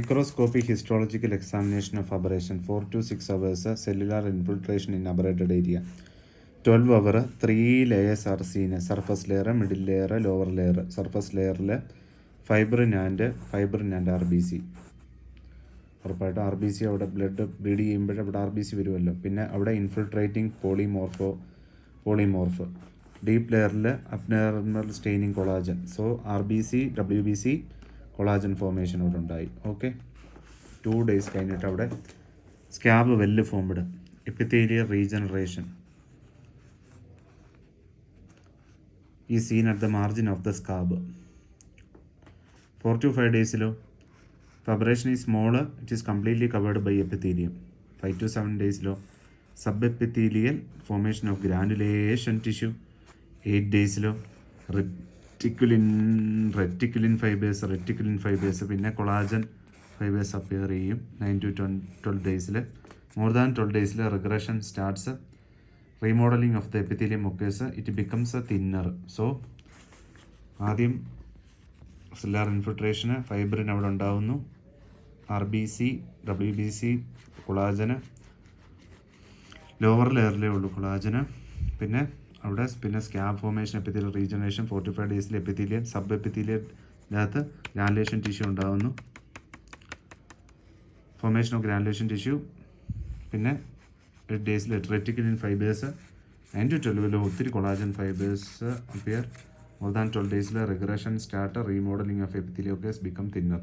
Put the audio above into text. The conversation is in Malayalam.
Microscopic histological examination of aberration 4 to 6 hours cellular infiltration in aberrated area. 12 hour 3 layers are seen: surface layer, middle layer, lower layer. Surface layer fibrin and RBC. ഉറപ്പായിട്ടും RBC അവിടെ ബ്ലഡ് ബ്ലീഡ് ചെയ്യുമ്പോൾ അവിടെ RBC വരുമല്ലോ. പിന്നെ അവിടെ ഇൻഫിൽട്രേറ്റിംഗ് പോളിമോർഫ് ഡീപ്പ് ലെയറിൽ abnormal staining collagen. So RBC WBC collagen formation അവിടെ ഉണ്ടായി. ഓക്കെ, 2 days കഴിഞ്ഞിട്ട് അവിടെ scab well formed, epithelial regeneration is seen at the margin of the scab. 4 to 5 daysലോ fibration is small, it is completely covered by epithelium. 5 to 7 daysലോ sub epithelial formation of granulation tissue. 8 daysലോ റെറ്റിക്കുലിൻ ഫൈബേഴ്സ് പിന്നെ കൊളാജൻ ഫൈബേഴ്സ് അപ്പിയർ ചെയ്യും. 9 to 12 daysൽ. മോർ ദാൻ 12 daysൽ regression starts. Remodelling of the epithelium occurs, it becomes a thinner. So ആദ്യം സെല്ലുലാർ ഇൻഫിൽട്രേഷന്, ഫൈബ്രിൻ അവിടെ ഉണ്ടാകുന്നു, RBC WBC കൊളാജന് ലോവർ ലെയറിലേ ഉള്ളൂ കൊളാജന്. പിന്നെ സ്കാബ് ഫോർമേഷൻ, എപ്പിത്തീലിയൽ റീജനറേഷൻ. 45 daysൽ എപ്പിത്തീലിയൽ സബ് എപ്പിത്തീലിയത്തിനകത്ത് ഗ്രാനുലേഷൻ ടിഷ്യൂ ഉണ്ടാകുന്നു, ഫോർമേഷൻ ഓഫ് ഗ്രാനുലേഷൻ ടിഷ്യൂ. പിന്നെ 8 daysൽ റെറ്റിക്കുലിൻ ഫൈബേഴ്സ്. 9 to 12 ഒത്തിരി collagen fibres appear. More than 12 daysൽ regression start, remodelling of epithelium occurs, become thinner.